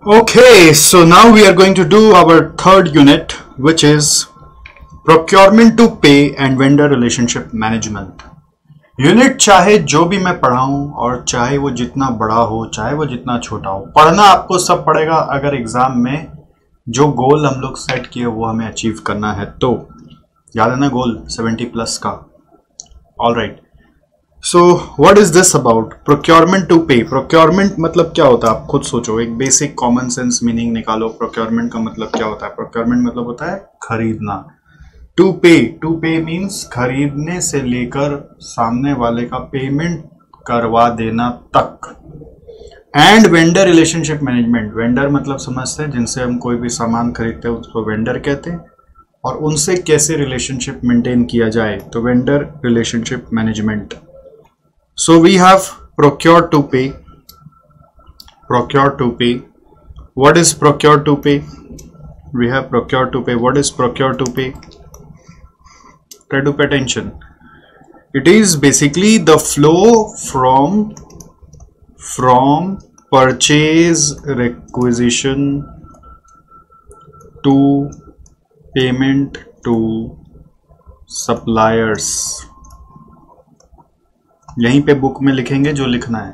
Okay, so now we are going to do our third unit, which is procurement to pay and vendor relationship management. Unit चाहे जो भी मैं पढ़ाऊं और चाहे वो जितना बड़ा हो चाहे वो जितना छोटा हो, पढ़ना आपको सब पड़ेगा अगर एग्जाम में जो गोल हम लोग सेट किए वो हमें अचीव करना है। तो याद है ना गोल 70 प्लस का। All right, so what is this about procurement to pay. Procurement मतलब क्या होता है आप खुद सोचो, एक बेसिक कॉमन सेंस मीनिंग निकालो। प्रोक्योरमेंट का मतलब क्या होता है? प्रोक्योरमेंट मतलब होता है खरीदना। टू पे मीन्स खरीदने से लेकर सामने वाले का पेमेंट करवा देना तक। And vendor relationship management, vendor मतलब समझते हैं जिनसे हम कोई भी सामान खरीदते हैं उसको वेंडर कहते हैं, और उनसे कैसे रिलेशनशिप मेंटेन किया जाए तो vendor relationship management. So we have procure to pay. Procure to pay. What is procure to pay? We have procure to pay. What is procure to pay? Try to pay attention. It is basically the flow from purchase requisition to payment to suppliers. यहीं पे book में लिखेंगे जो लिखना है,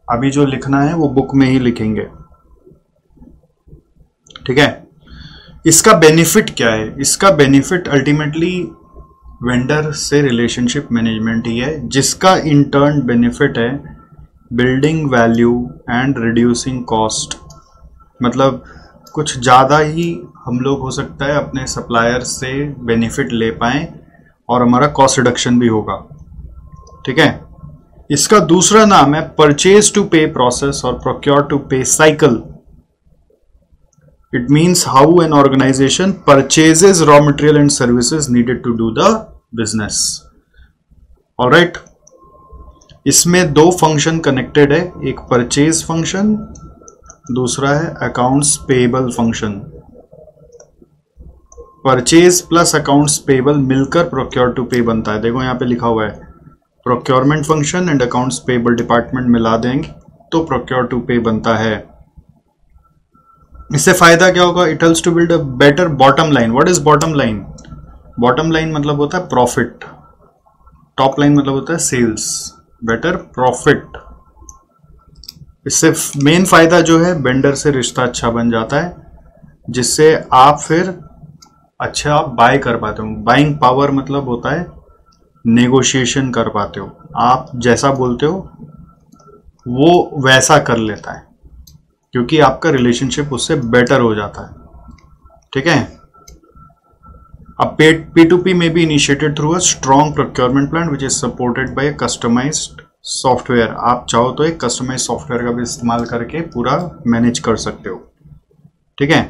अभी जो लिखना है वो बुक में ही लिखेंगे, ठीक है। इसका बेनिफिट क्या है? इसका बेनिफिट अल्टीमेटली वेंडर से रिलेशनशिप मैनेजमेंट ही है, जिसका इन टर्न बेनिफिट है building value and reducing cost. मतलब कुछ ज़्यादा ही हम लोग हो सकता है अपने सप्लायर से बेनिफिट ले पाएं और हमारा कॉस्ट रिडक्शन भी होगा, ठीक है। इसका दूसरा नाम है परचेज टू पे प्रोसेस और procure to pay cycle. It means how an organization purchases raw material and services needed to do the business. Alright, इसमें दो फंक्शन कनेक्टेड है, एक परचेज फंक्शन, दूसरा है accounts payable function. Purchase plus accounts payable मिलकर procure to पे बनता है। देखो यहां पे लिखा हुआ है procurement function and accounts payable department मिला देंगे तो प्रोक्योर टू पे बनता है। इससे फायदा क्या होगा? It helps to build a better bottom line. What is bottom line? Bottom line मतलब होता है प्रॉफिट, टॉप लाइन मतलब होता है सेल्स, बेटर प्रॉफिट। इससे मेन फायदा जो है वेंडर से रिश्ता अच्छा बन जाता है, जिससे आप फिर अच्छा आप बाय कर पाते हो। बाइंग पावर मतलब होता है नेगोशिएशन कर पाते हो, आप जैसा बोलते हो वो वैसा कर लेता है, क्योंकि आपका रिलेशनशिप उससे बेटर हो जाता है, ठीक है। अब P2P may be initiated through a strong procurement plan which is supported by a customized software। आप चाहो तो एक कस्टमाइज सॉफ्टवेयर का भी इस्तेमाल करके पूरा मैनेज कर सकते हो, ठीक है।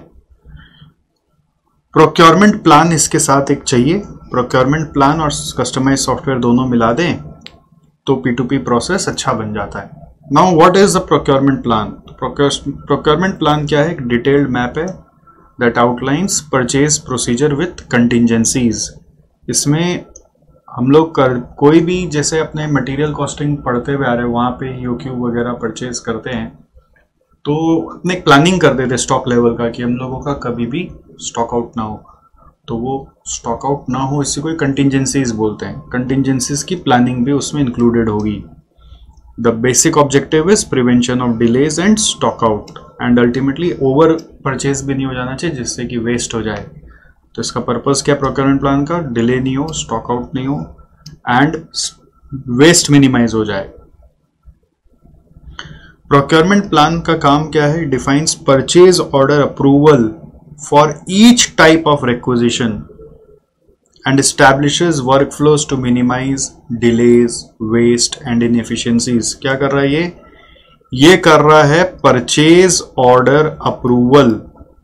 प्रोक्योरमेंट प्लान इसके साथ एक चाहिए। प्रोक्योरमेंट प्लान और कस्टमाइज सॉफ्टवेयर दोनों मिला दें तो P2P प्रोसेस अच्छा बन जाता है। Now what is the procurement plan? Procurement plan क्या है? एक डिटेल्ड मैप है that outlines purchase procedure with contingencies. इसमें हम लोग कोई भी जैसे अपने मटेरियल कॉस्टिंग पढ़ते हुए आ रहे हैं, वहाँ पे EOQ वगैरह परचेज करते हैं तो अपने प्लानिंग कर देते स्टॉक लेवल का कि हम लोगों का कभी भी स्टॉक आउट ना हो। तो वो स्टॉक आउट ना हो इससे कोई कंटिजेंसीज बोलते हैं। कंटिजेंसीज की प्लानिंग भी उसमें इंक्लूडेड होगी। The basic objective is prevention of delays and stock out, and ultimately over purchase भी नहीं हो जाना चाहिए जिससे कि वेस्ट हो जाए। तो इसका पर्पस क्या प्रोक्योरमेंट प्लान का? डिले नहीं हो, स्टॉक आउट नहीं हो एंड वेस्ट मिनिमाइज हो जाए। प्रोक्योरमेंट प्लान का काम क्या है? Defines purchase order approval for each type of requisition and establishes workflows to minimize delays, waste and inefficiencies. क्या कर रहा है ये कर रहा है परचेज ऑर्डर अप्रूवल।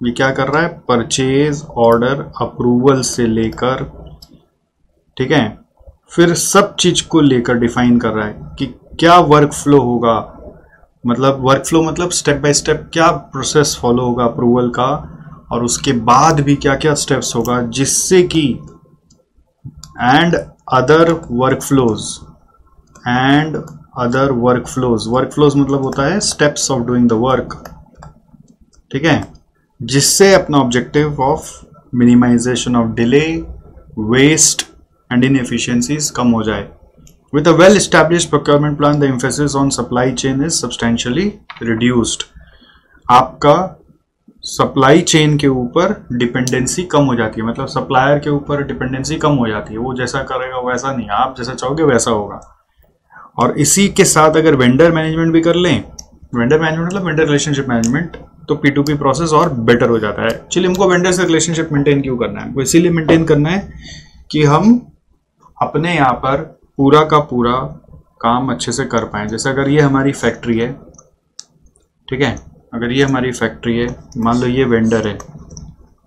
ये क्या कर रहा है? परचेज ऑर्डर अप्रूवल से लेकर, ठीक है, फिर सब चीज को लेकर डिफाइन कर रहा है कि क्या वर्क फ्लो होगा। मतलब वर्क फ्लो मतलब स्टेप बाय स्टेप क्या प्रोसेस फॉलो होगा अप्रूवल का, और उसके बाद भी क्या क्या स्टेप्स होगा, जिससे कि एंड अदर वर्कफ्लोज। वर्कफ्लोज मतलब होता है steps of doing the work, ठीक है, जिससे अपना objective of minimization of delay, waste and inefficiencies कम हो जाए. With a well-established procurement plan, the emphasis on supply chain is substantially reduced. आपका सप्लाई चेन के ऊपर डिपेंडेंसी कम हो जाती है, मतलब सप्लायर के ऊपर डिपेंडेंसी कम हो जाती है. वो जैसा करेगा वैसा नहीं, आप जैसा चाहोगे वैसा होगा. और इसी के साथ अगर वेंडर मैनेजमेंट भी कर लें, वेंडर मैनेजमेंट मतलब वेंडर रिलेशनशिप मैनेजमेंट, तो P2P प्रोसेस और बेटर हो जाता है. एक्चुअली हमको वेंडर से रिलेशनशिप मेंटेन क्यों करना है? हमको इसीलिए मेंटेन करना है कि हम अपने यहाँ पर पूरा का पूरा काम अच्छे से कर पाएँ. जैसे अगर ये हमारी फैक्ट्री है, ठीक है, अगर ये हमारी फैक्ट्री है, मान लो ये वेंडर है,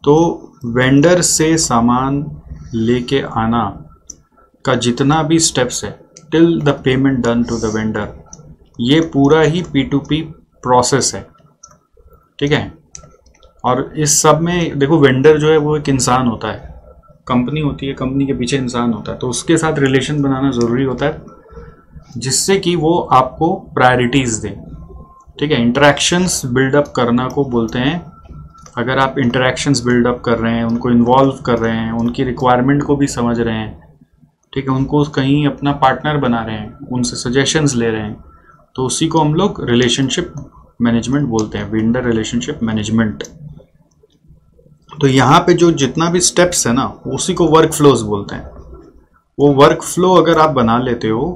तो वेंडर से सामान लेके आना का जितना भी स्टेप्स है till the payment done to the vendor, ये पूरा ही P2P प्रोसेस है. ठीक है, और इस सब में देखो वेंडर जो है वो एक इंसान होता है, कंपनी होती है, कंपनी के पीछे इंसान होता है, तो उसके साथ रिलेशन बनाना ज़रूरी होता है जिससे कि वो आपको प्रायोरिटीज़ दे. ठीक है, इंटरेक्शंस बिल्डअप करना को बोलते हैं. अगर आप इंटरेक्शंस बिल्डअप कर रहे हैं, उनको इन्वॉल्व कर रहे हैं, उनकी रिक्वायरमेंट को भी समझ रहे हैं, ठीक है, उनको कहीं अपना पार्टनर बना रहे हैं, उनसे सजेशंस ले रहे हैं, तो उसी को हम लोग रिलेशनशिप मैनेजमेंट बोलते हैं, वेंडर रिलेशनशिप मैनेजमेंट. तो यहाँ पे जो जितना भी स्टेप्स है ना, उसी को वर्क फ्लोज बोलते हैं. वो वर्क फ्लो अगर आप बना लेते हो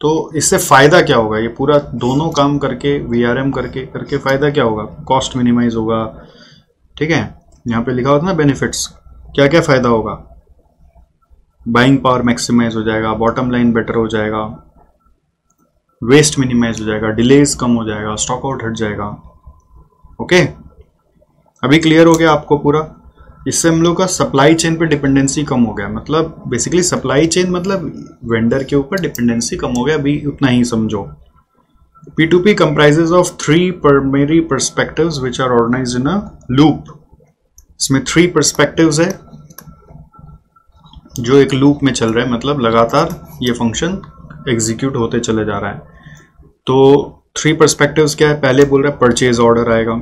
तो इससे फ़ायदा क्या होगा? ये पूरा दोनों काम करके VRM करके फ़ायदा क्या होगा? कॉस्ट मिनिमाइज होगा. ठीक है, यहाँ पे लिखा होता है ना बेनिफिट्स, क्या क्या फ़ायदा होगा? बाइंग पावर मैक्सिमाइज हो जाएगा, बॉटम लाइन बेटर हो जाएगा, वेस्ट मिनिमाइज हो जाएगा, डिलेज कम हो जाएगा, स्टॉक आउट हट जाएगा. ओके, अभी क्लियर हो गया आपको पूरा? इससे हम लोग का सप्लाई चेन पे डिपेंडेंसी कम हो गया. मतलब बेसिकली सप्लाई चेन मतलब वेंडर के ऊपर डिपेंडेंसी कम हो गया. अभी उतना ही समझो. P2P comprises of 3 primary perspectives which are organized in a loop. इसमें 3 perspectives है जो एक लूप में चल रहे हैं, मतलब लगातार ये फंक्शन एग्जीक्यूट होते चले जा रहा है. तो 3 perspectives क्या है? पहले बोल रहा है परचेज ऑर्डर आएगा,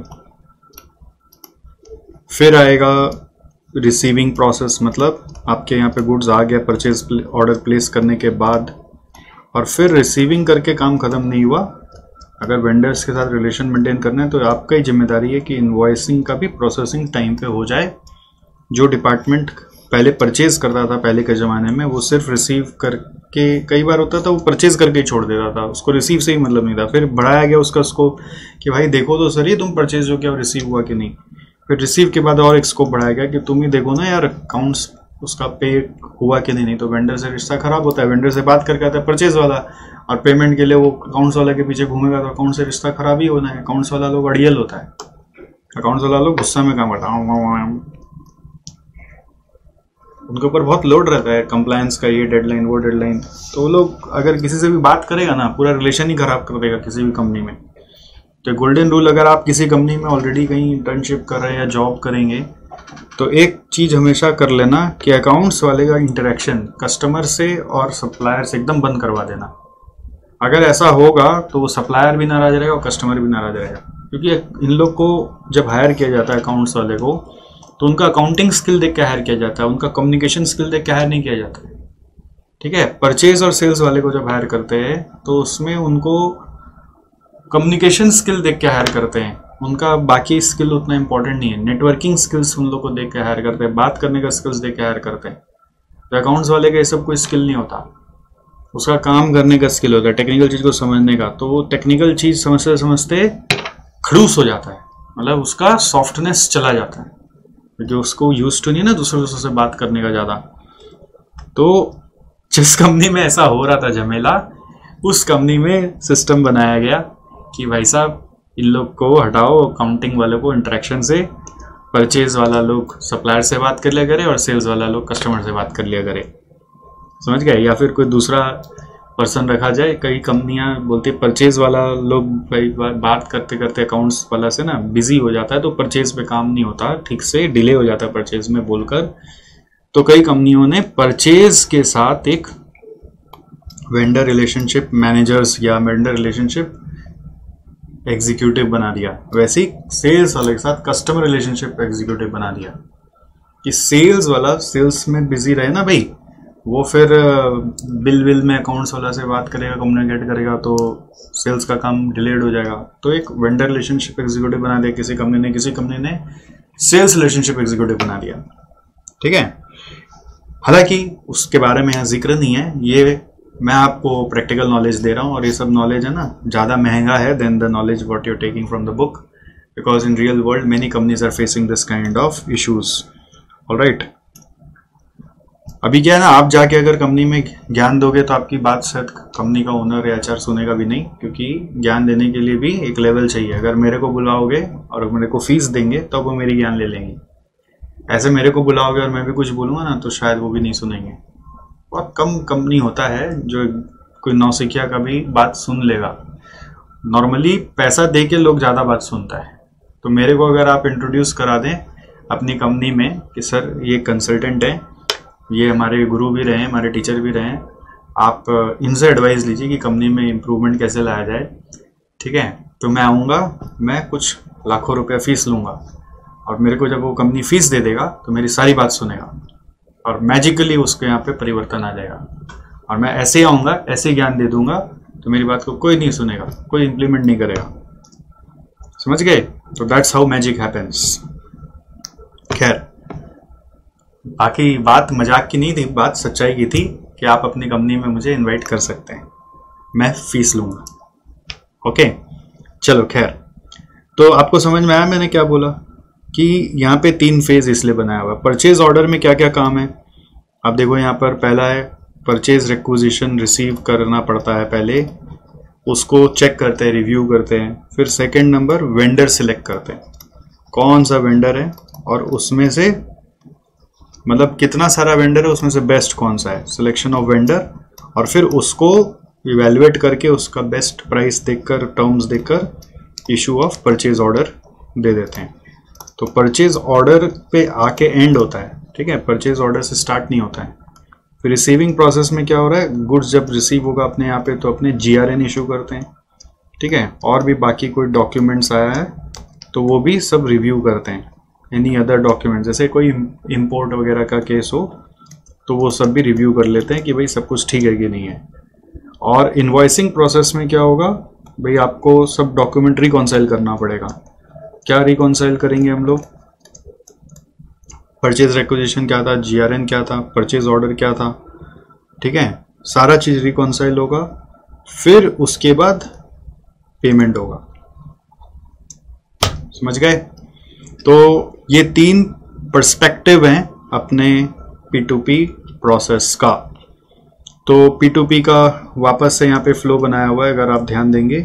फिर आएगा रिसीविंग प्रोसेस, मतलब आपके यहाँ पे गुड्स आ गया परचेज ऑर्डर प्लेस करने के बाद, और फिर रिसीविंग करके काम ख़त्म नहीं हुआ. अगर वेंडर्स के साथ रिलेशन मेंटेन करना है तो आपका ही जिम्मेदारी है कि इनवॉइसिंग का भी प्रोसेसिंग टाइम पे हो जाए. जो डिपार्टमेंट पहले परचेज करता था पहले के ज़माने में, वो सिर्फ रिसीव करके, कई बार होता था वो परचेज करके ही छोड़ देता था, उसको रिसीव से ही मतलब नहीं था. फिर बढ़ाया गया उसका स्कोप कि भाई देखो तो सर ये तुम परचेज हो क्या, रिसीव हुआ कि नहीं. फिर रिसीव के बाद और एक स्कोप बढ़ाया गया कि तुम ही देखो ना यार अकाउंट्स उसका पे हुआ कि नहीं. तो वेंडर से रिश्ता खराब होता है. वेंडर से बात करके आता है परचेज वाला, और पेमेंट के लिए वो अकाउंट्स वाला के पीछे घूमेगा, तो अकाउंट से रिश्ता खराब ही होना है. अकाउंट्स वाला लोग अड़ियल होता है, अकाउंट्स वाला लोग गुस्सा में काम करता है, उनके ऊपर बहुत लोड रहता है कंप्लायंस का, ये डेडलाइन वो डेडलाइन. तो वो लोग अगर किसी से भी बात करेगा ना, पूरा रिलेशन ही खराब कर देगा किसी भी कंपनी में. तो गोल्डन रूल, अगर आप किसी कंपनी में ऑलरेडी कहीं इंटर्नशिप कर रहे हैं या जॉब करेंगे, तो एक चीज़ हमेशा कर लेना कि अकाउंट्स वाले का इंटरेक्शन कस्टमर से और सप्लायर से एकदम बंद करवा देना. अगर ऐसा होगा तो वो सप्लायर भी नाराज रहेगा और कस्टमर भी नाराज रहेगा. क्योंकि इन लोग को जब हायर किया जाता है अकाउंट्स वाले को, तो उनका अकाउंटिंग स्किल देख के हायर किया जाता है, उनका कम्युनिकेशन स्किल देख के हायर नहीं किया जाता. ठीक है, परचेज और सेल्स वाले को जब हायर करते हैं तो उसमें उनको कम्युनिकेशन स्किल देख के हायर करते हैं, उनका बाकी स्किल उतना इंपॉर्टेंट नहीं है. नेटवर्किंग स्किल्स उन लोग को देख के हायर करते हैं, बात करने का स्किल्स देख के हायर करते हैं. तो अकाउंट्स वाले का ये सब कोई स्किल नहीं होता, उसका काम करने का स्किल होता है, टेक्निकल चीज़ को समझने का. तो वो टेक्निकल चीज़ समझते समझते खड़ूस हो जाता है, मतलब उसका सॉफ्टनेस चला जाता है, जो उसको यूज टू नहीं ना दूसरों से बात करने का ज़्यादा. तो जिस कंपनी में ऐसा हो रहा था झमेला, उस कंपनी में सिस्टम बनाया गया कि भाई साहब इन लोग को हटाओ, अकाउंटिंग वालों को इंटरेक्शन से, परचेज वाला लोग सप्लायर से बात कर लिया करे और सेल्स वाला लोग कस्टमर से बात कर लिया करे. समझ गए? या फिर कोई दूसरा पर्सन रखा जाए. कई कंपनियां बोलती है परचेज वाला लोग भाई बात करते करते अकाउंट्स वाला से ना बिजी हो जाता है, तो परचेज पे काम नहीं होता ठीक से, डिले हो जाता है परचेज में बोलकर. तो कई कंपनियों ने परचेज के साथ एक वेंडर रिलेशनशिप मैनेजर्स या वेंडर रिलेशनशिप एग्जीक्यूटिव बना दिया, वैसे ही सेल्स वाले के साथ कस्टमर रिलेशनशिप एग्जीक्यूटिव बना दिया कि सेल्स वाला सेल्स में बिजी रहे ना भाई, वो फिर बिल विल में अकाउंट्स वाला से बात करेगा, कम्युनिकेट करेगा, तो सेल्स का काम डिलेड हो जाएगा। तो एक वेंडर रिलेशनशिप एग्जीक्यूटिव बना दिया किसी कंपनी ने सेल्स रिलेशनशिप एग्जीक्यूटिव बना दिया, ठीक है। हालांकि उसके बारे में यहाँ जिक्र नहीं है, ये मैं आपको प्रैक्टिकल नॉलेज दे रहा हूँ, और ये सब नॉलेज है ना ज़्यादा महंगा है than the knowledge what you are taking from the book, because in real world many companies are facing this kind of issues. Alright, अभी क्या है ना, आप जाके अगर कंपनी में ज्ञान दोगे तो आपकी बात शायद कंपनी का ओनर या एचआर सुनेगा भी नहीं, क्योंकि ज्ञान देने के लिए भी एक लेवल चाहिए। अगर मेरे को बुलाओगे और मेरे को फीस देंगे तो वो मेरी ज्ञान ले लेंगे, ऐसे मेरे को बुलाओगे और मैं भी कुछ बोलूँगा ना तो शायद वो भी नहीं सुनेंगे। बहुत कम कंपनी होता है जो कोई नौसिखिया का भी बात सुन लेगा। नॉर्मली पैसा दे के लोग ज़्यादा बात सुनता है। तो मेरे को अगर आप इंट्रोड्यूस करा दें अपनी कंपनी में कि सर ये कंसल्टेंट है, ये हमारे गुरु भी रहे हैं, हमारे टीचर भी रहे हैं, आप इनसे एडवाइस लीजिए कि कंपनी में इम्प्रूवमेंट कैसे लाया जाए, ठीक है, तो मैं आऊँगा, मैं कुछ लाखों रुपया फीस लूँगा, और मेरे को जब वो कंपनी फीस दे देगा तो मेरी सारी बात सुनेगा और मैजिकली उसके यहाँ पे परिवर्तन आ जाएगा। और मैं ऐसे ही आऊँगा, ऐसे ज्ञान दे दूंगा तो मेरी बात को कोई नहीं सुनेगा, कोई इम्प्लीमेंट नहीं करेगा। समझ गए? तो दैट्स हाउ मैजिक हैपेंस। खैर, बाकी बात मजाक की नहीं थी, बात सच्चाई की थी कि आप अपनी कंपनी में मुझे इनवाइट कर सकते हैं, मैं फीस लूँगा। ओके, चलो खैर, तो आपको समझ में आया मैंने क्या बोला कि यहाँ पे 3 फेज इसलिए बनाया हुआ। परचेज ऑर्डर में क्या क्या काम है आप देखो, यहाँ पर पहला है परचेज रिक्विजिशन रिसीव करना पड़ता है, पहले उसको चेक करते हैं, रिव्यू करते हैं। फिर सेकंड नंबर वेंडर सिलेक्ट करते हैं, कौन सा वेंडर है और उसमें से मतलब कितना सारा वेंडर है, उसमें से बेस्ट कौन सा है, सिलेक्शन ऑफ वेंडर। और फिर उसको इवेलुएट करके उसका बेस्ट प्राइस देखकर, टर्म्स देखकर इशू ऑफ परचेज ऑर्डर दे देते हैं। तो परचेज ऑर्डर पे आके एंड होता है, ठीक है, परचेज ऑर्डर से स्टार्ट नहीं होता है। फिर रिसीविंग प्रोसेस में क्या हो रहा है, गुड्स जब रिसीव होगा अपने यहाँ पे तो अपने GRN इशू करते हैं, ठीक है, और भी बाकी कोई डॉक्यूमेंट्स आया है तो वो भी सब रिव्यू करते हैं। एनी अदर डॉक्यूमेंट, जैसे कोई इंपोर्ट वगैरह का केस हो तो वो सब भी रिव्यू कर लेते हैं कि भाई सब कुछ ठीक है कि नहीं है। और इनवॉइसिंग प्रोसेस में क्या होगा भाई, आपको सब डॉक्यूमेंट रिकॉन्साइल करना पड़ेगा। क्या रिकॉन्साइल करेंगे हम लोग, परचेज रिक्विजिशन क्या था, GRN क्या था, परचेज ऑर्डर क्या था, ठीक है, सारा चीज रिकॉन्साइल होगा। फिर उसके बाद पेमेंट होगा। समझ गए? तो ये 3 पर्सपेक्टिव हैं अपने P2P प्रोसेस का। तो P2P का वापस से यहाँ पे फ्लो बनाया हुआ है, अगर आप ध्यान देंगे,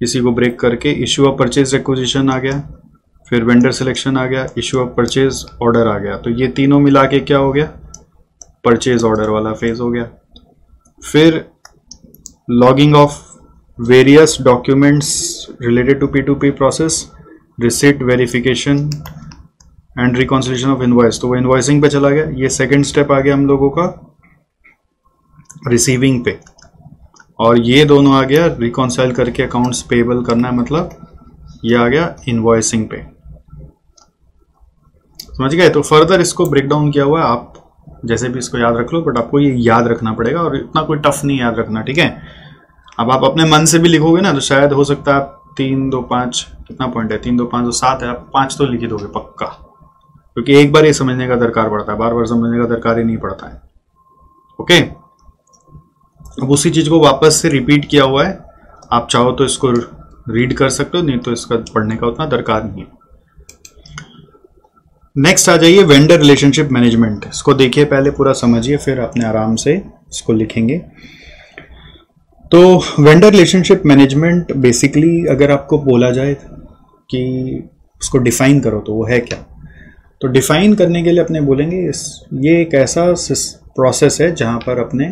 किसी को ब्रेक करके इशू ऑफ परचेज रिक्विजिशन आ गया, फिर वेंडर सिलेक्शन आ गया, इशू ऑफ परचेज ऑर्डर आ गया। तो ये तीनों मिला के क्या हो गया, परचेज ऑर्डर वाला फेज हो गया। फिर logging of various documents related to P2P process, receipt verification and reconciliation of invoice, तो वो इनवॉइसिंग पे चला गया। ये सेकंड स्टेप आ गया हम लोगों का रिसीविंग पे, और ये दोनों आ गया रिकॉन्साइल करके अकाउंट्स पेबल करना है, मतलब ये आ गया इनवॉइसिंग पे। समझ गए? तो फर्दर इसको ब्रेक डाउन किया हुआ है, आप जैसे भी इसको याद रख लो, बट आपको ये याद रखना पड़ेगा और इतना कोई टफ नहीं याद रखना, ठीक है। अब आप अपने मन से भी लिखोगे ना तो शायद हो सकता है आप 3, 2, 5 कितना पॉइंट है, 3, 2, 5, 7 है, आप 5 तो लिख ही दोगे पक्का, क्योंकि एक बार ये समझने का दरकार पड़ता है, बार बार समझने का दरकार ही नहीं पड़ता है। ओके, अब उसी चीज को वापस से रिपीट किया हुआ है, आप चाहो तो इसको रीड कर सकते हो, नहीं तो इसका पढ़ने का उतना दरकार नहीं है। नेक्स्ट आ जाइए वेंडर रिलेशनशिप मैनेजमेंट। इसको देखिए, पहले पूरा समझिए, फिर अपने आराम से इसको लिखेंगे। तो वेंडर रिलेशनशिप मैनेजमेंट बेसिकली अगर आपको बोला जाए कि उसको डिफाइन करो तो वो है क्या, तो डिफाइन करने के लिए अपने बोलेंगे ये एक ऐसा प्रोसेस है जहां पर अपने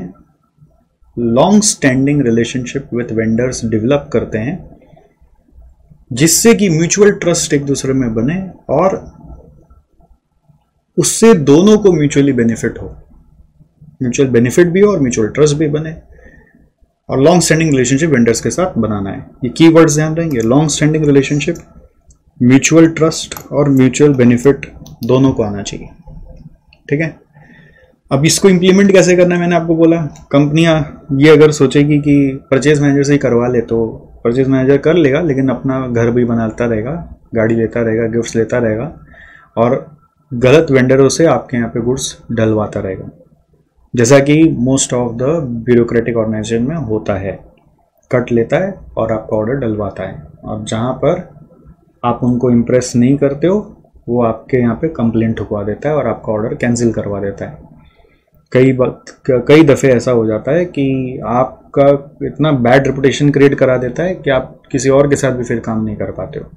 long standing relationship with vendors develop करते हैं, जिससे कि म्यूचुअल ट्रस्ट एक दूसरे में बने और उससे दोनों को म्यूचुअली बेनिफिट हो, म्यूचुअल बेनिफिट भी हो और म्यूचुअल ट्रस्ट भी बने। और लॉन्ग स्टैंडिंग रिलेशनशिप वेंडर्स के साथ बनाना है। ये कीवर्ड्स ध्यान रहेंगे, long standing relationship, mutual trust और म्यूचुअल बेनिफिट दोनों को आना चाहिए। ठीक है, अब इसको इंप्लीमेंट कैसे करना है मैंने आपको बोला। कंपनियां ये अगर सोचेगी कि परचेज मैनेजर से ही करवा ले तो परचेज मैनेजर कर लेगा, लेकिन अपना घर भी बनाता रहेगा, गाड़ी लेता रहेगा, गिफ्ट्स लेता रहेगा और गलत वेंडरों से आपके यहाँ पे गुड्स डलवाता रहेगा, जैसा कि most of the bureaucratic organization में होता है। कट लेता है और आपका ऑर्डर डलवाता है, और जहाँ पर आप उनको इम्प्रेस नहीं करते हो वो आपके यहाँ पे कंप्लेंट ठुकवा देता है और आपका ऑर्डर कैंसिल करवा देता है। कई दफ़े ऐसा हो जाता है कि आपका इतना बैड रेपुटेशन क्रिएट करा देता है कि आप किसी और के साथ भी फिर काम नहीं कर पाते हो।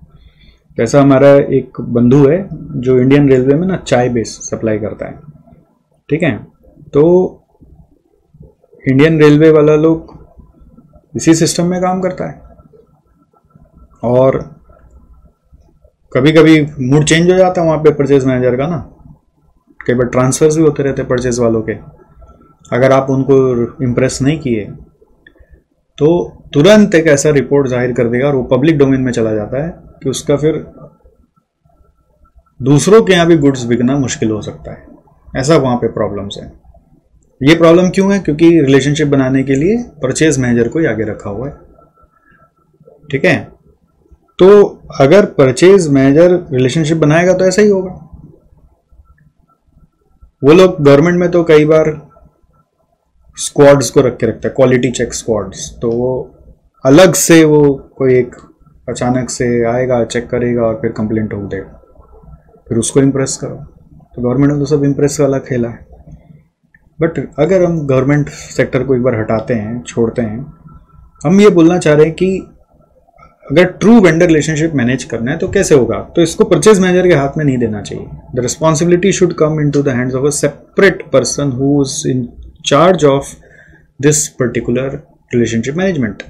जैसा हमारा एक बंधु है जो इंडियन रेलवे में ना चाय बेस सप्लाई करता है। ठीक है, तो इंडियन रेलवे वाला लोग इसी सिस्टम में काम करता है, और कभी कभी मूड चेंज हो जाता है वहाँ पे परचेज मैनेजर का ना, कई बार ट्रांसफर्स भी होते रहते हैं परचेज वालों के। अगर आप उनको इम्प्रेस नहीं किए तो तुरंत एक ऐसा रिपोर्ट जाहिर कर देगा और वो पब्लिक डोमेन में चला जाता है कि उसका फिर दूसरों के यहाँ भी गुड्स बिकना मुश्किल हो सकता है। ऐसा वहाँ पे प्रॉब्लम्स है। ये प्रॉब्लम क्यों है? क्योंकि रिलेशनशिप बनाने के लिए परचेज मैनेजर को ही आगे रखा हुआ है। ठीक है, तो अगर परचेज मैनेजर रिलेशनशिप बनाएगा तो ऐसा ही होगा। वो लोग गवर्नमेंट में तो कई बार स्क्वाड्स को रख के रखता है, क्वालिटी चेक स्क्वाड्स, तो वो अलग से वो कोई एक अचानक से आएगा, चेक करेगा और फिर कंप्लेंट ठोक देगा, फिर उसको इम्प्रेस करो। तो गवर्नमेंट में तो सब इम्प्रेस वाला खेला है। बट अगर हम गवर्नमेंट सेक्टर को एक बार हटाते हैं, छोड़ते हैं, हम ये बोलना चाह रहे हैं कि अगर ट्रू वेंडर रिलेशनशिप मैनेज करना है तो कैसे होगा? तो इसको परचेज मैनेजर के हाथ में नहीं देना चाहिए। The responsibility should come into the hands of a separate person who is in charge of this particular relationship management.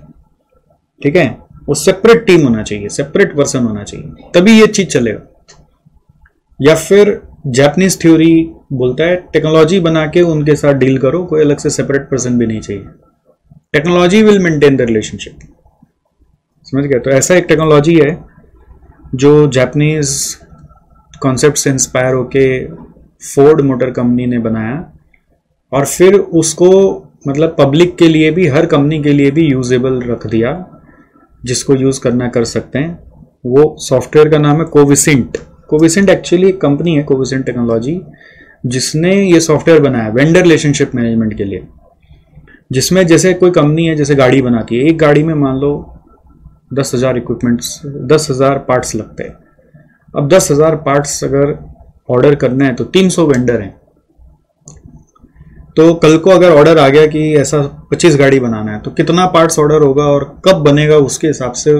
ठीक है, वो सेपरेट टीम होना चाहिए, सेपरेट पर्सन होना चाहिए, तभी ये चीज चलेगा। या फिर जापानीज थ्योरी बोलता है टेक्नोलॉजी बना के उनके साथ डील करो, कोई अलग से सेपरेट पर्सन भी नहीं चाहिए। Technology will maintain the relationship. समझ गए? तो ऐसा एक टेक्नोलॉजी है जो जापानीज कॉन्सेप्ट से इंस्पायर होके फोर्ड मोटर कंपनी ने बनाया, और फिर उसको मतलब पब्लिक के लिए भी, हर कंपनी के लिए भी यूजेबल रख दिया, जिसको यूज करना कर सकते हैं। वो सॉफ्टवेयर का नाम है कोविसेंट। कोविसेंट एक्चुअली एक कंपनी है, कोविसेंट टेक्नोलॉजी, जिसने ये सॉफ्टवेयर बनाया वेंडर रिलेशनशिप मैनेजमेंट के लिए, जिसमें जैसे कोई कंपनी है, जैसे गाड़ी बनाती है, एक गाड़ी में मान लो 10,000 इक्विपमेंट्स, 10,000 पार्ट्स लगते हैं। अब 10,000 पार्ट्स अगर ऑर्डर करना है तो 300 वेंडर हैं। तो कल को अगर ऑर्डर आ गया कि ऐसा 25 गाड़ी बनाना है, तो कितना पार्ट्स ऑर्डर होगा और कब बनेगा, उसके हिसाब से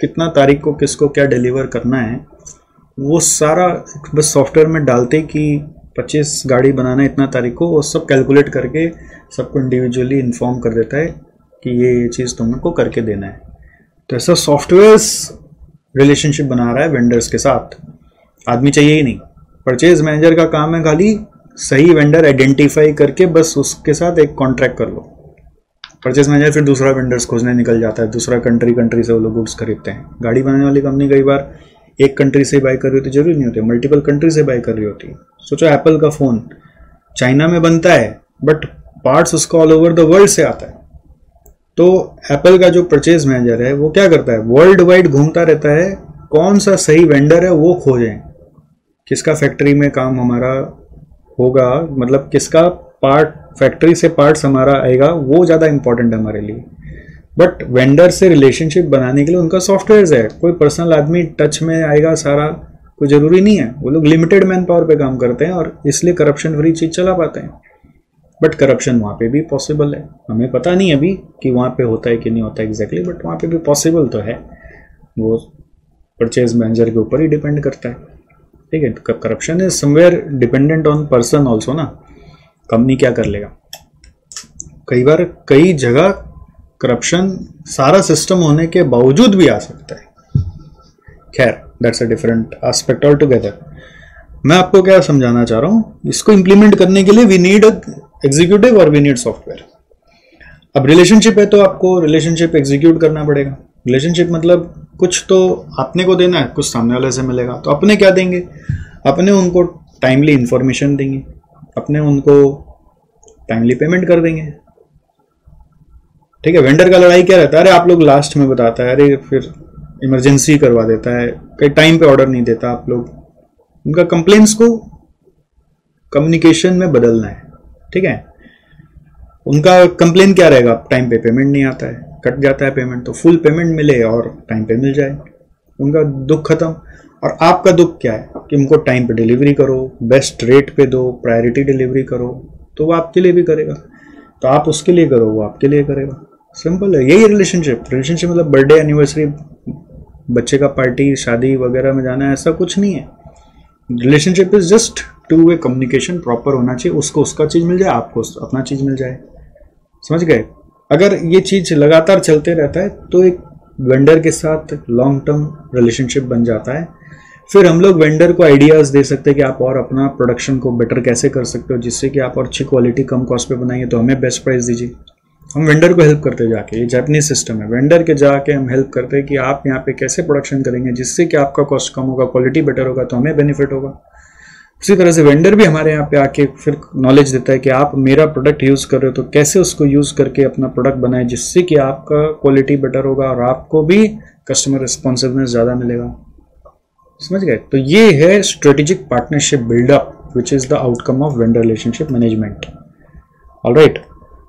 कितना तारीख को किसको क्या डिलीवर करना है, वो सारा बस सॉफ्टवेयर में डालते कि 25 गाड़ी बनाना है इतना तारीख को, वो सब कैलकुलेट करके सबको इंडिविजुअली इन्फॉर्म कर देता है कि ये चीज़ तुमको करके देना है। तो ऐसा सॉफ्टवेयर रिलेशनशिप बना रहा है वेंडर्स के साथ। आदमी चाहिए ही नहीं। परचेज मैनेजर का काम है खाली सही वेंडर आइडेंटिफाई करके बस उसके साथ एक कॉन्ट्रैक्ट कर लो। परचेज मैनेजर फिर दूसरा वेंडर्स खोजने निकल जाता है, दूसरा कंट्री से वो लोग गुड्स खरीदते हैं। गाड़ी बनाने वाली कंपनी कई बार एक कंट्री से बाय कर रही होती, जरूरी नहीं होती, मल्टीपल कंट्री से बाय कर रही होती है। सोचो एप्पल का फ़ोन चाइना में बनता है, बट पार्ट्स उसका ऑल ओवर द वर्ल्ड से आता है। तो एप्पल का जो परचेज मैनेजर है वो क्या करता है, वर्ल्ड वाइड घूमता रहता है, कौन सा सही वेंडर है वो खोजें, किसका फैक्ट्री में काम हमारा होगा, मतलब किसका पार्ट फैक्ट्री से पार्ट्स हमारा आएगा, वो ज़्यादा इंपॉर्टेंट है हमारे लिए। बट वेंडर से रिलेशनशिप बनाने के लिए उनका सॉफ्टवेयर है, कोई पर्सनल आदमी टच में आएगा सारा कोई ज़रूरी नहीं है। वो लोग लिमिटेड मैन पावर पे काम करते हैं और इसलिए करप्शन फ्री चीज़ चला पाते हैं। बट करप्शन वहाँ पे भी पॉसिबल है, हमें पता नहीं अभी कि वहाँ पे होता है कि नहीं होता एग्जैक्टली, बट वहाँ पे भी पॉसिबल तो है। वो परचेज मैनेजर के ऊपर ही डिपेंड करता है। ठीक है, corruption is somewhere dependent on person also ना, कंपनी क्या कर लेगा। कई बार कई जगह करप्शन सारा सिस्टम होने के बावजूद भी आ सकता है। खैर, that's a different aspect all together. मैं आपको क्या समझाना चाह रहा हूँ, इसको इंप्लीमेंट करने के लिए वी नीड एग्जीक्यूटिव और वी नीड सॉफ्टवेयर। अब रिलेशनशिप है तो आपको रिलेशनशिप एग्जीक्यूट करना पड़ेगा। रिलेशनशिप मतलब कुछ तो अपने को देना है, कुछ सामने वाले से मिलेगा। तो अपने क्या देंगे? अपने उनको टाइमली इंफॉर्मेशन देंगे, अपने उनको टाइमली पेमेंट कर देंगे। ठीक है। वेंडर का लड़ाई क्या रहता है? अरे आप लोग लास्ट में बताता है, अरे फिर इमरजेंसी करवा देता है, कई टाइम पे ऑर्डर नहीं देता आप लोग। उनका कंप्लेंट्स को कम्युनिकेशन में बदलना है। ठीक है। उनका कंप्लेन क्या रहेगा? टाइम पे पेमेंट नहीं आता है, कट जाता है पेमेंट, तो फुल पेमेंट मिले और टाइम पे मिल जाए, उनका दुख खत्म। और आपका दुख क्या है? कि उनको टाइम पे डिलीवरी करो, बेस्ट रेट पे दो, प्रायोरिटी डिलीवरी करो, तो वो आपके लिए भी करेगा। तो आप उसके लिए करो, वो आपके लिए करेगा। सिंपल है, यही रिलेशनशिप। रिलेशनशिप मतलब बर्थडे, एनिवर्सरी, बच्चे का पार्टी, शादी वगैरह में जाना, ऐसा कुछ नहीं है। Relationship is just two way communication proper होना चाहिए। उसको उसका चीज मिल जाए, आपको अपना चीज मिल जाए। समझ गए? अगर ये चीज लगातार चलते रहता है तो एक वेंडर के साथ लॉन्ग टर्म रिलेशनशिप बन जाता है। फिर हम लोग वेंडर को आइडियाज दे सकते हैं कि आप और अपना प्रोडक्शन को बेटर कैसे कर सकते हो, जिससे कि आप और अच्छी क्वालिटी कम कॉस्ट पे बनाएंगे, तो हमें बेस्ट प्राइस दीजिए। हम वेंडर को हेल्प करते जाके, ये जापानीज सिस्टम है, वेंडर के जाके हम हेल्प करते हैं कि आप यहाँ पे कैसे प्रोडक्शन करेंगे जिससे कि आपका कॉस्ट कम होगा, क्वालिटी बेटर होगा, तो हमें बेनिफिट होगा। उसी तरह से वेंडर भी हमारे यहाँ पे आके फिर नॉलेज देता है कि आप मेरा प्रोडक्ट यूज कर रहे हो तो कैसे उसको यूज करके अपना प्रोडक्ट बनाए जिससे कि आपका क्वालिटी बेटर होगा और आपको भी कस्टमर रिस्पॉन्सिवनेस ज्यादा मिलेगा। समझ गए? तो ये है strategic partnership buildup which is the outcome of vendor relationship management. Alright.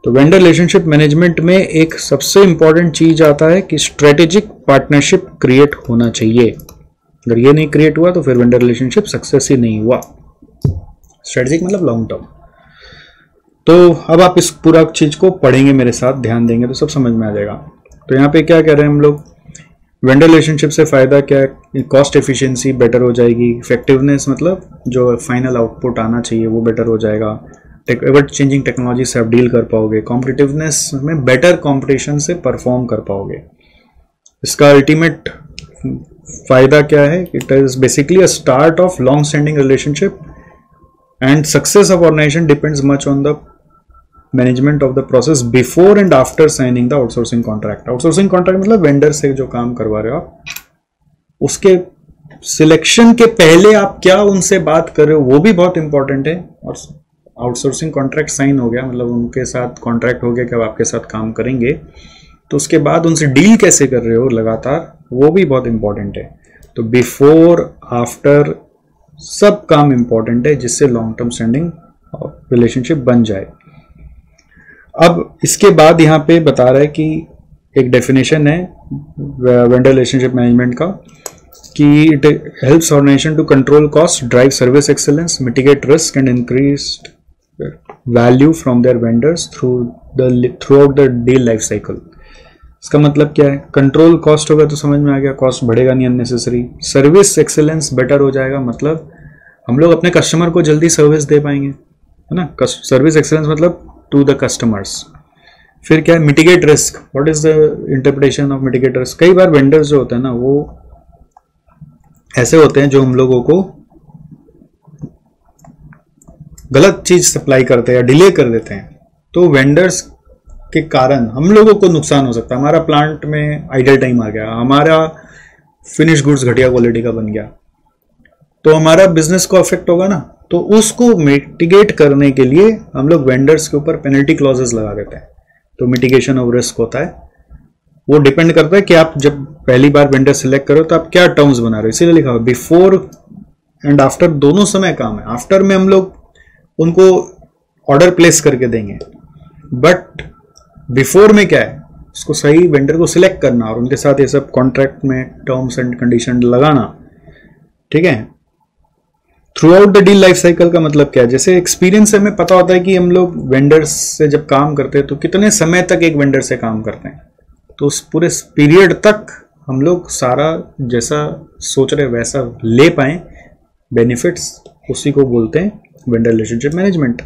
तो वेंडर रिलेशनशिप मैनेजमेंट में एक सबसे इंपॉर्टेंट चीज आता है कि स्ट्रेटेजिक पार्टनरशिप क्रिएट होना चाहिए। अगर ये नहीं क्रिएट हुआ तो फिर वेंडर रिलेशनशिप सक्सेस ही नहीं हुआ। स्ट्रेटेजिक मतलब लॉन्ग टर्म। तो अब आप इस पूरा चीज को पढ़ेंगे मेरे साथ, ध्यान देंगे तो सब समझ में आ जाएगा। तो यहाँ पे क्या कह रहे हैं हम लोग? वेंडर रिलेशनशिप से फायदा क्या है? कॉस्ट एफिशिएंसी बेटर हो जाएगी, इफेक्टिवनेस मतलब जो फाइनल आउटपुट आना चाहिए वो बेटर हो जाएगा, एवर चेंजिंग टेक्नोलॉजी से आप डील कर पाओगे, कॉम्पिटिटिवनेस में बेटर कॉम्पिटिशन से परफॉर्म कर पाओगे। इसका अल्टीमेट फायदा क्या है? It is basically a start of long standing relationship and success of organization depends much on the management of the process before and after signing the outsourcing contract. outsourcing contract मतलब vendor से जो काम करवा रहे हो आप, उसके selection के पहले आप क्या उनसे बात कर रहे हो वो भी बहुत इंपॉर्टेंट है। और आउटसोर्सिंग कॉन्ट्रैक्ट साइन हो गया मतलब उनके साथ कॉन्ट्रैक्ट हो गया कि अब आपके साथ काम करेंगे, तो उसके बाद उनसे डील कैसे कर रहे हो लगातार, वो भी बहुत इंपॉर्टेंट है। तो बिफोर आफ्टर सब काम इंपॉर्टेंट है जिससे लॉन्ग टर्म स्टैंडिंग रिलेशनशिप बन जाए। अब इसके बाद यहां पे बता रहा है कि एक डेफिनेशन है वेंडर रिलेशनशिप मैनेजमेंट का कि it helps organization to control cost, drive service excellence, mitigate risk and increase value from their vendors throughout the deal life cycle. इसका मतलब क्या है? कंट्रोल कॉस्ट होगा तो समझ में आ गया, कॉस्ट बढ़ेगा नहीं अननेसेसरी। सर्विस एक्सेलेंस बेटर हो जाएगा मतलब हम लोग अपने कस्टमर को जल्दी सर्विस दे पाएंगे, है ना। सर्विस एक्सेलेंस मतलब टू द कस्टमर्स। फिर क्या है? Mitigate risk. What is the interpretation of mitigate risk? कई बार वेंडर्स जो होते हैं ना वो ऐसे होते हैं जो हम लोगों को गलत चीज सप्लाई करते हैं या डिले कर देते हैं, तो वेंडर्स के कारण हम लोगों को नुकसान हो सकता है। हमारा प्लांट में आइडल टाइम आ गया, हमारा फिनिश गुड्स घटिया क्वालिटी का बन गया, तो हमारा बिजनेस को अफेक्ट होगा ना। तो उसको मिटिगेट करने के लिए हम लोग वेंडर्स के ऊपर पेनल्टी क्लॉजेस लगा देते हैं। तो मिटिगेशन ऑफ रिस्क होता है, वो डिपेंड करता है कि आप जब पहली बार वेंडर सिलेक्ट करो तो आप क्या टर्म्स बना रहे हो। इसीलिए लिखा हुआ बिफोर एंड आफ्टर दोनों समय काम है। आफ्टर में हम लोग उनको ऑर्डर प्लेस करके देंगे, बट बिफोर में क्या है? उसको सही वेंडर को सिलेक्ट करना और उनके साथ ये सब कॉन्ट्रैक्ट में टर्म्स एंड कंडीशन लगाना। ठीक है। Through out the deal life cycle का मतलब क्या है? जैसे एक्सपीरियंस से हमें पता होता है कि हम लोग वेंडर्स से जब काम करते हैं तो कितने समय तक एक वेंडर से काम करते हैं, तो उस पूरे पीरियड तक हम लोग सारा जैसा सोच रहे वैसा ले पाए बेनिफिट्स, उसी को बोलते हैं वेंडर रिलेशनशिप मैनेजमेंट।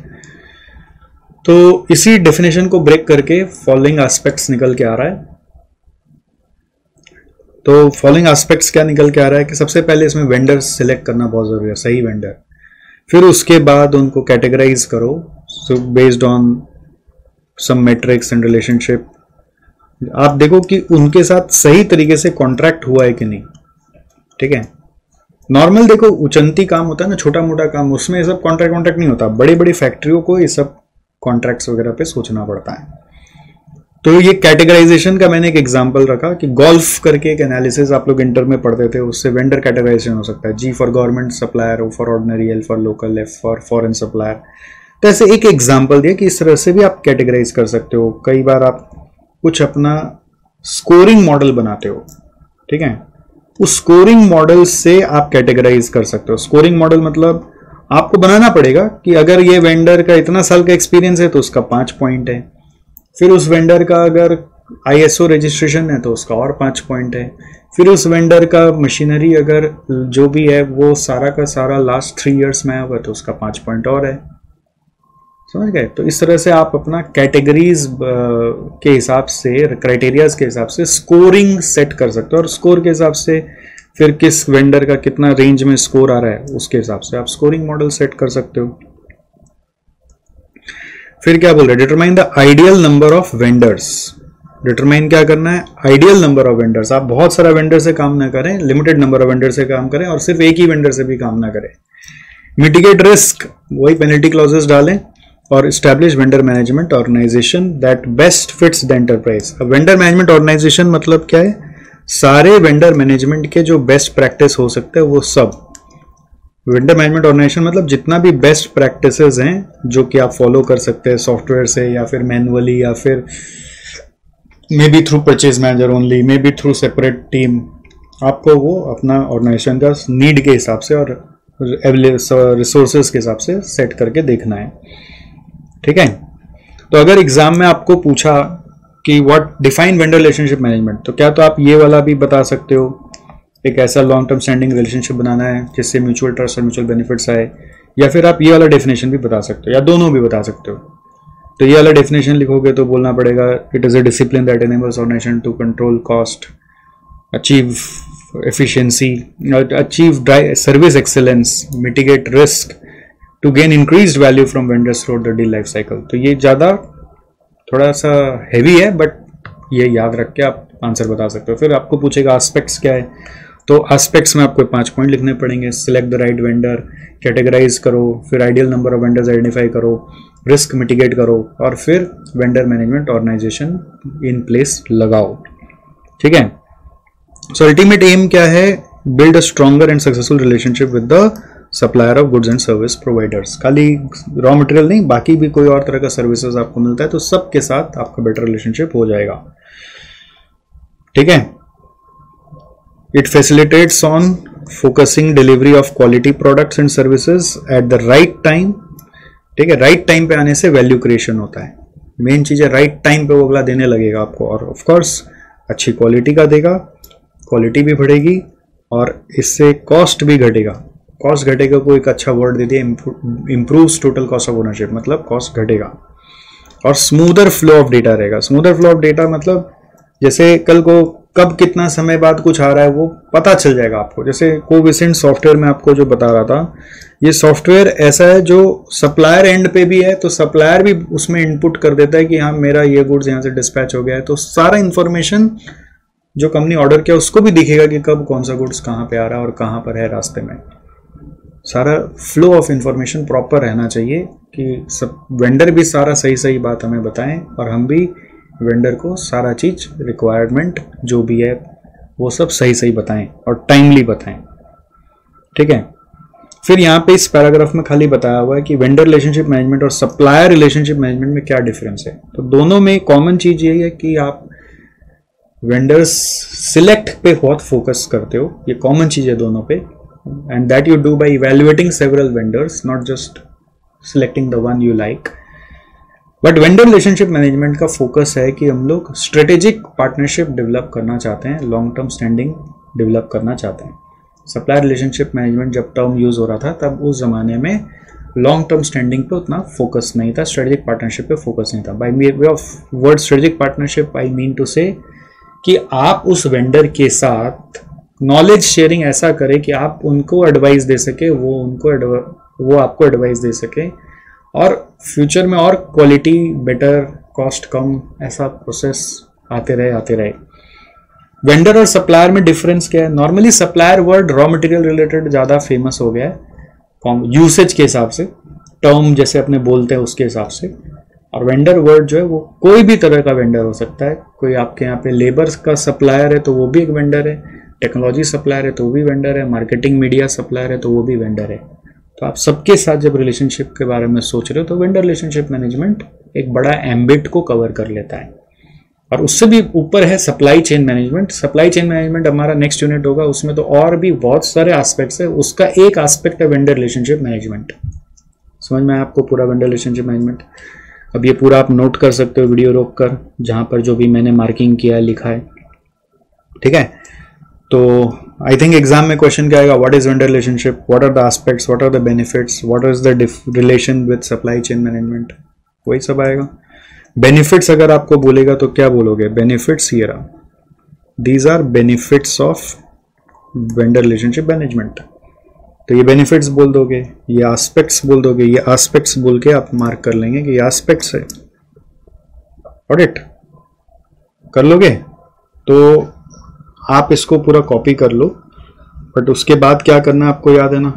तो इसी डेफिनेशन को ब्रेक करके फॉलोइंग एस्पेक्ट्स निकल के आ रहा है। तो फॉलोइंग एस्पेक्ट्स क्या निकल के आ रहा है कि सबसे पहले इसमें वेंडर सिलेक्ट करना बहुत जरूरी है, सही वेंडर। फिर उसके बाद उनको कैटेगराइज करो, so based on some metrics and relationship, आप देखो कि उनके साथ सही तरीके से कॉन्ट्रैक्ट हुआ है कि नहीं। ठीक है, नॉर्मल देखो उचंती काम होता है ना, छोटा मोटा काम, उसमें ये सब कॉन्ट्रैक्ट नहीं होता। बड़ी बड़ी फैक्ट्रियों को ये सब कॉन्ट्रैक्ट्स वगैरह पे सोचना पड़ता है। तो ये कैटेगराइजेशन का मैंने एक एग्जांपल रखा कि गोल्फ करके एक एनालिसिस आप लोग इंटर में पढ़ते थे, उससे वेंडर कैटेगराइजेशन हो सकता है। G for government supplier, O for ordinary, L for local, F for foreign supplier. तो ऐसे एक एग्जांपल दिया कि इस तरह से भी आप कैटेगराइज कर सकते हो। कई बार आप कुछ अपना स्कोरिंग मॉडल बनाते हो, ठीक है, उस स्कोरिंग मॉडल से आप कैटेगराइज कर सकते हो। स्कोरिंग मॉडल मतलब आपको बनाना पड़ेगा कि अगर ये वेंडर का इतना साल का एक्सपीरियंस है तो उसका 5 पॉइंट है, फिर उस वेंडर का अगर ISO रजिस्ट्रेशन है तो उसका और 5 पॉइंट है, फिर उस वेंडर का मशीनरी अगर जो भी है वो सारा का सारा लास्ट 3 इयर्स में आया हुआ तो उसका 5 पॉइंट और है। समझ गए? तो इस तरह से आप अपना कैटेगरीज के हिसाब से, क्राइटेरियाज के हिसाब से स्कोरिंग सेट कर सकते हो, और स्कोर के हिसाब से फिर किस वेंडर का कितना रेंज में स्कोर आ रहा है उसके हिसाब से आप स्कोरिंग मॉडल सेट कर सकते हो। फिर क्या बोल रहे हैं, determine the ideal number of vendors. Determine क्या करना है, आइडियल नंबर ऑफ वेंडर्स। आप बहुत सारा वेंडर से काम ना करें, लिमिटेड नंबर ऑफ वेंडर से काम करें, और सिर्फ एक ही वेंडर से भी काम ना करें। मिटिगेट रिस्क, वही पेनल्टी क्लॉजेस डालें, और establish vendor management organization that best fits the enterprise. अब वेंडर मैनेजमेंट ऑर्गेनाइजेशन मतलब क्या है, सारे वेंडर मैनेजमेंट के जो बेस्ट प्रैक्टिस हो सकते हैं वो सब। वेंडर मैनेजमेंट ऑर्गेनाइजेशन मतलब जितना भी बेस्ट प्रैक्टिसेस हैं जो कि आप फॉलो कर सकते हैं सॉफ्टवेयर से, या फिर मैनुअली, या फिर may be through purchase manager only, may be through separate team, आपको वो अपना ऑर्गेनाइजेशन का नीड के हिसाब से और रिसोर्सेज के हिसाब से सेट करके देखना है। ठीक है, तो अगर एग्जाम में आपको पूछा कि what define vendor relationship management, तो क्या तो आप ये वाला भी बता सकते हो, एक ऐसा लॉन्ग टर्म स्टैंडिंग रिलेशनशिप बनाना है जिससे म्यूचुअल ट्रस्ट और म्यूचुअल बेनिफिट्स आए, या फिर आप ये वाला डेफिनेशन भी बता सकते हो, या दोनों भी बता सकते हो। तो ये वाला डेफिनेशन लिखोगे तो बोलना पड़ेगा, it is a discipline that enables organization to control cost, achieve efficiency, achieve service excellence, mitigate risk, to gain increased value from vendors throughout the deal life cycle। तो ये ज़्यादा थोड़ा सा हैवी है, बट ये याद रख के आप आंसर बता सकते हो। फिर आपको पूछेगा एस्पेक्ट्स क्या है, तो एस्पेक्ट्स में आपको 5 पॉइंट लिखने पड़ेंगे। Select the right vendor, categorize करो, फिर ideal number of vendors identify करो, रिस्क मिटिगेट करो, और फिर vendor management organization in place लगाओ। ठीक है, सो अल्टीमेट एम क्या है, build a stronger and successful relationship with the supplier of goods and service providers. खाली रॉ मटेरियल नहीं, बाकी भी कोई और तरह का सर्विसेज आपको मिलता है तो सबके साथ आपका बेटर रिलेशनशिप हो जाएगा। ठीक है, it facilitates on focusing delivery of quality products and services at the right time. ठीक है, राइट टाइम पे आने से वैल्यू क्रिएशन होता है। मेन चीज है राइट टाइम पे वो अगला देने लगेगा आपको, और ऑफ कोर्स अच्छी क्वालिटी का देगा, क्वालिटी भी बढ़ेगी और इससे कॉस्ट भी घटेगा। कॉस्ट घटेगा को एक अच्छा वर्ड दे दिया, improves total cost of ownership, मतलब कॉस्ट घटेगा। और स्मूदर फ्लो ऑफ डेटा रहेगा। स्मूदर फ्लो ऑफ डेटा मतलब जैसे कल को कब कितना समय बाद कुछ आ रहा है वो पता चल जाएगा आपको। जैसे कोविसेंट सॉफ्टवेयर में आपको जो बता रहा था, ये सॉफ्टवेयर ऐसा है जो सप्लायर एंड पे भी है, तो सप्लायर भी उसमें इनपुट कर देता है कि हाँ मेरा ये गुड्स यहाँ से डिस्पैच हो गया है, तो सारा इंफॉर्मेशन जो कंपनी ऑर्डर किया उसको भी दिखेगा कि कब कौन सा गुड्स कहाँ पे आ रहा है और कहाँ पर है रास्ते में। सारा फ्लो ऑफ इंफॉर्मेशन प्रॉपर रहना चाहिए कि सब वेंडर भी सारा सही सही बात हमें बताएं और हम भी वेंडर को सारा चीज रिक्वायरमेंट जो भी है वो सब सही सही बताएं और टाइमली बताएं। ठीक है, फिर यहाँ पे इस पैराग्राफ में खाली बताया हुआ है कि वेंडर रिलेशनशिप मैनेजमेंट और सप्लायर रिलेशनशिप मैनेजमेंट में क्या डिफरेंस है। तो दोनों में कॉमन चीज ये है कि आप वेंडर्स सिलेक्ट पे बहुत फोकस करते हो, ये कॉमन चीज है दोनों पे, and that you do by evaluating several vendors, not just selecting the one you like. But vendor relationship management का फोकस है कि हम लोग स्ट्रेटेजिक पार्टनरशिप डेवलप करना चाहते हैं, लॉन्ग टर्म स्टैंडिंग डेवलप करना चाहते हैं। सप्लायर रिलेशनशिप मैनेजमेंट जब टर्म यूज हो रहा था तब उस जमाने में लॉन्ग टर्म स्टैंडिंग पे उतना फोकस नहीं था, स्ट्रेटेजिक पार्टनरशिप पे फोकस नहीं था। By way of word strategic partnership I mean to say कि आप उस वेंडर के साथ नॉलेज शेयरिंग ऐसा करें कि आप उनको एडवाइस दे सके, वो आपको एडवाइस दे सके, और फ्यूचर में और क्वालिटी बेटर कॉस्ट कम, ऐसा प्रोसेस आते रहे। वेंडर और सप्लायर में डिफरेंस क्या है? Normally supplier word raw material related ज़्यादा फेमस हो गया है यूसेज के हिसाब से, टर्म जैसे अपने बोलते हैं उसके हिसाब से। और वेंडर वर्ड जो है वो कोई भी तरह का वेंडर हो सकता है। कोई आपके यहाँ पे लेबर का सप्लायर है तो वो भी एक वेंडर है, टेक्नोलॉजी सप्लायर है तो वो भी वेंडर है, मार्केटिंग मीडिया सप्लायर है तो वो भी वेंडर है। तो आप सबके साथ जब रिलेशनशिप के बारे में सोच रहे हो तो वेंडर रिलेशनशिप मैनेजमेंट एक बड़ा एम्बिट को कवर कर लेता है। और उससे भी ऊपर है supply chain management. Supply chain management हमारा नेक्स्ट यूनिट होगा, उसमें तो और भी बहुत सारे एस्पेक्ट्स है। उसका एक एस्पेक्ट है वेंडर रिलेशनशिप मैनेजमेंट। समझ में आया आपको पूरा वेंडर रिलेशनशिप मैनेजमेंट? अब ये पूरा आप नोट कर सकते हो वीडियो रोक कर, जहां पर जो भी मैंने मार्किंग किया है लिखा है, ठीक है। तो आई थिंक एग्जाम में क्वेश्चन क्या आएगा, what is vendor relationship, what are the aspects, what are the benefits, what is the relation with supply chain management, वही सब आएगा। बेनिफिट्स अगर आपको बोलेगा तो क्या बोलोगे? बेनिफिट्स ये रहा, these are benefits of vendor relationship management. तो ये बेनिफिट्स बोल दोगे, ये एस्पेक्ट्स बोल दोगे, ये एस्पेक्ट्स बोल के आप मार्क कर लेंगे कि ये एस्पेक्ट्स है। ऑडिट कर लोगे तो आप इसको पूरा कॉपी कर लो, बट उसके बाद क्या करना है आपको याद है ना।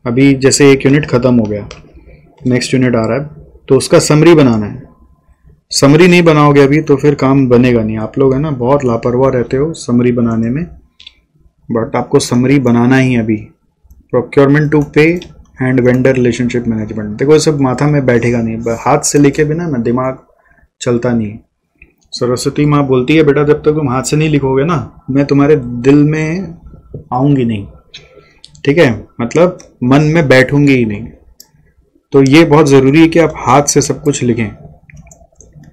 अभी जैसे एक यूनिट खत्म हो गया, नेक्स्ट यूनिट आ रहा है, तो उसका समरी बनाना है। समरी नहीं बनाओगे अभी तो फिर काम बनेगा नहीं। आप लोग है ना बहुत लापरवाह रहते हो समरी बनाने में, बट आपको समरी बनाना ही अभी। प्रोक्योरमेंट टू पे एंड वेंडर रिलेशनशिप मैनेजमेंट, देखो ये सब माथा में बैठेगा नहीं, हाथ से लिखे बिना ना दिमाग चलता नहीं। सरस्वती माँ बोलती है बेटा जब तक तुम हाथ से नहीं लिखोगे ना, मैं तुम्हारे दिल में आऊंगी नहीं, ठीक है, मतलब मन में बैठूंगी ही नहीं। तो ये बहुत ज़रूरी है कि आप हाथ से सब कुछ लिखें,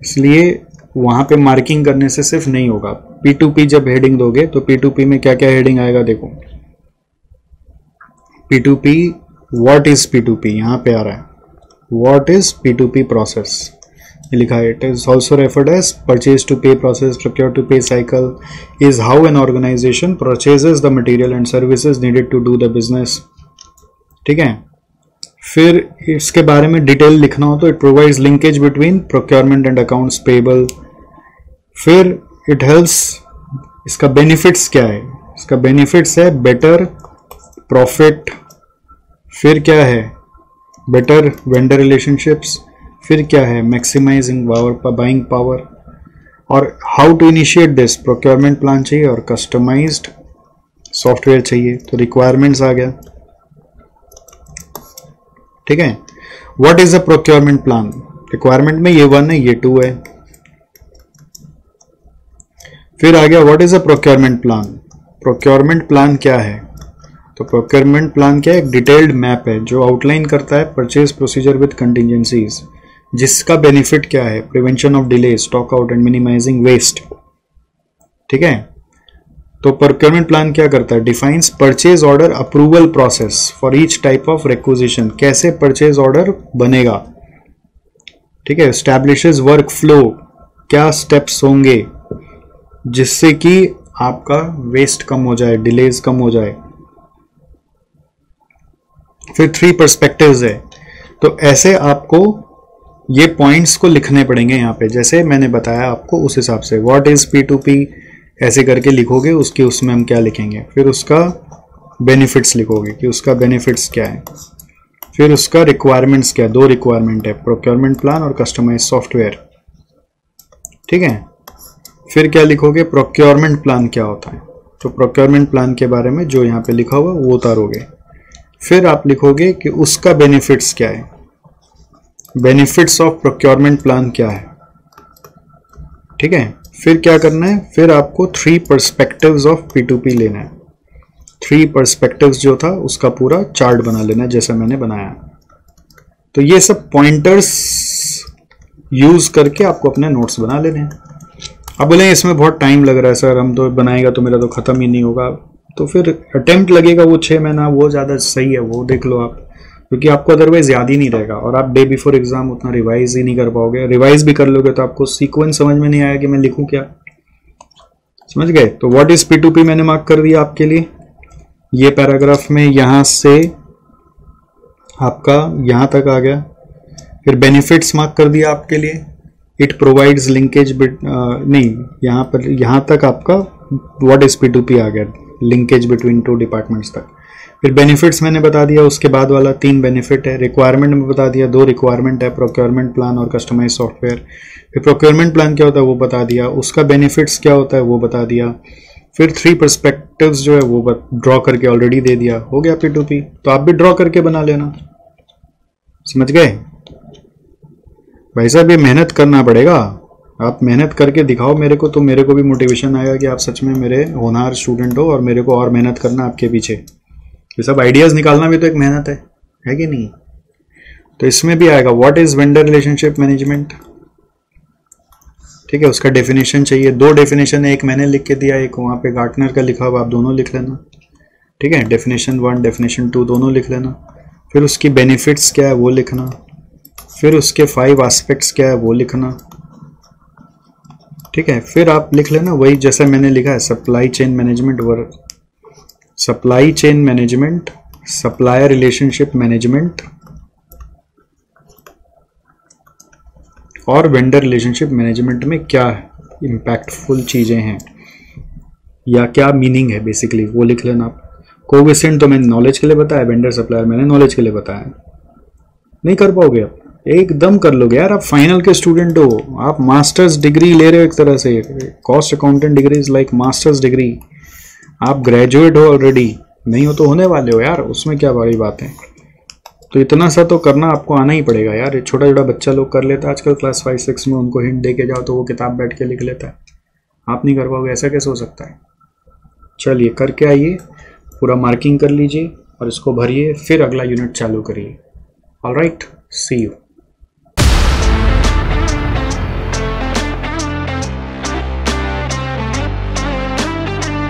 इसलिए वहाँ पे मार्किंग करने से सिर्फ नहीं होगा। P2P जब हेडिंग दोगे तो P2P में क्या क्या हेडिंग आएगा देखो। P2P, व्हाट इज P2P यहाँ पे आ रहा है, व्हाट इज P2P प्रोसेस लिखा है। It is also referred as purchase to pay process, procure to pay cycle is how an organization purchases the material and services needed to do the business, ठीक है। फिर इसके बारे में detail लिखना हो तो it provides linkage between procurement and accounts payable. फिर इट हेल्प्स, इसका बेनिफिट्स क्या है, इसका बेनिफिट्स है बेटर प्रॉफिट, फिर क्या है बेटर वेंडर रिलेशनशिप्स, फिर क्या है मैक्सिमाइजिंग बाइंग पावर, और how to initiate this, procurement plan चाहिए और कस्टमाइज्ड सॉफ्टवेयर चाहिए। तो रिक्वायरमेंट्स आ गया, ठीक है। What is a procurement plan, requirement में ये 1 है, ये 2 है। फिर आ गया what is a procurement plan, procurement plan क्या है। तो प्रोक्योरमेंट प्लान क्या है, एक डिटेल्ड मैप है जो आउटलाइन करता है परचेज प्रोसीजर विद कंटिजेंसीज, जिसका बेनिफिट क्या है, prevention of delay, stock out and minimizing waste, ठीक है। तो प्रोक्योरमेंट प्लान क्या करता है, defines purchase order approval process for each type of requisition, कैसे परचेज ऑर्डर बनेगा, ठीक है। एस्टैब्लिशेस वर्क फ्लो, क्या स्टेप्स होंगे जिससे कि आपका वेस्ट कम हो जाए, डिलेज कम हो जाए। फिर 3 पर्सपेक्टिव्स है, तो ऐसे आपको ये पॉइंट्स को लिखने पड़ेंगे यहाँ पे, जैसे मैंने बताया आपको उस हिसाब से। व्हाट इज P2P ऐसे करके लिखोगे, उसके उसमें हम क्या लिखेंगे, फिर उसका बेनिफिट्स लिखोगे कि उसका बेनिफिट्स क्या है, फिर उसका रिक्वायरमेंट्स क्या है, 2 रिक्वायरमेंट है, प्रोक्योरमेंट प्लान और कस्टमाइज सॉफ्टवेयर, ठीक है। फिर क्या लिखोगे, प्रोक्योरमेंट प्लान क्या होता है, तो प्रोक्योरमेंट प्लान के बारे में जो यहाँ पे लिखा हुआ वो उतारोगे। फिर आप लिखोगे कि उसका बेनिफिट्स क्या है, बेनिफिट्स ऑफ प्रोक्योरमेंट प्लान क्या है, ठीक है। फिर क्या करना है, फिर आपको 3 पर्सपेक्टिव्स ऑफ P2P लेना है। 3 पर्सपेक्टिव्स जो था उसका पूरा चार्ट बना लेना है जैसा मैंने बनाया। तो ये सब पॉइंटर्स यूज करके आपको अपने नोट्स बना लेने हैं। अब बोले इसमें बहुत टाइम लग रहा है सर, हम तो बनाएगा तो मेरा तो खत्म ही नहीं होगा, तो फिर अटेम्प्ट लगेगा वो 6 महीना, वो ज़्यादा सही है, वो देख लो आप, क्योंकि आपको अदरवाइज याद ही नहीं रहेगा और आप डे बिफोर एग्जाम उतना रिवाइज ही नहीं कर पाओगे। रिवाइज भी कर लोगे तो आपको सीक्वेंस समझ में नहीं आया कि मैं लिखूं क्या, समझ गए। तो व्हाट इज P2P मैंने मार्क कर दिया आपके लिए, ये पैराग्राफ में यहां से आपका यहां तक आ गया। फिर बेनिफिट्स मार्क कर दिया आपके लिए, इट प्रोवाइड्स लिंकेज नहीं, यहाँ पर यहाँ तक आपका व्हाट इज P2P आ गया, लिंकेज बिटवीन टू डिपार्टमेंट्स तक। फिर बेनिफिट्स मैंने बता दिया, उसके बाद वाला 3 बेनिफिट है। रिक्वायरमेंट में बता दिया, 2 रिक्वायरमेंट है, प्रोक्योरमेंट प्लान और कस्टमाइज सॉफ्टवेयर। फिर प्रोक्योरमेंट प्लान क्या होता है वो बता दिया, उसका बेनिफिट्स क्या होता है वो बता दिया। फिर 3 पर्सपेक्टिव्स जो है वो ड्रॉ करके ऑलरेडी दे दिया, हो गया P2P। तो आप भी ड्रॉ करके बना लेना, समझ गए भाई साहब? ये मेहनत करना पड़ेगा, आप मेहनत करके दिखाओ मेरे को, तो मेरे को भी मोटिवेशन आएगा कि आप सच में मेरे होनहार स्टूडेंट हो, और मेरे को और मेहनत करना आपके पीछे। ये सब आइडियाज निकालना भी तो एक मेहनत है कि नहीं? तो इसमें भी आएगा what is vendor relationship management, ठीक है, उसका डेफिनेशन चाहिए। 2 डेफिनेशन है, एक मैंने लिख के दिया, एक वहाँ पे गार्टनर का लिखा हुआ, आप दोनों लिख लेना, ठीक है। डेफिनेशन 1 डेफिनेशन 2 दोनों लिख लेना। फिर उसकी बेनिफिट्स क्या है वो लिखना, फिर उसके 5 एस्पेक्ट्स क्या है वो लिखना, ठीक है। फिर आप लिख लेना वही जैसा मैंने लिखा है, supply chain management work, supply chain management, supplier relationship management और वेंडर रिलेशनशिप मैनेजमेंट में क्या इम्पैक्टफुल चीजें हैं या क्या मीनिंग है बेसिकली, वो लिख लेना आप। कोविसेंट तो मैंने नॉलेज के लिए बताया, वेंडर सप्लायर मैंने नॉलेज के लिए बताया। नहीं कर पाओगे आप? एकदम कर लोगे यार, आप फाइनल के स्टूडेंट हो, आप मास्टर्स डिग्री ले रहे हो एक तरह से। Cost accountant degree is like masters degree, आप ग्रेजुएट हो ऑलरेडी, नहीं हो तो होने वाले हो यार, उसमें क्या बड़ी बात है। तो इतना सा तो करना आपको आना ही पड़ेगा यार। छोटा छोटा बच्चा लोग कर लेता है आजकल क्लास 5-6 में, उनको हिंट दे के जाओ तो वो किताब बैठ के लिख लेता है, आप नहीं कर पाओगे, ऐसा कैसे हो सकता है? चलिए करके आइए, पूरा मार्किंग कर लीजिए और इसको भरिए, फिर अगला यूनिट चालू करिए। Alright, see you.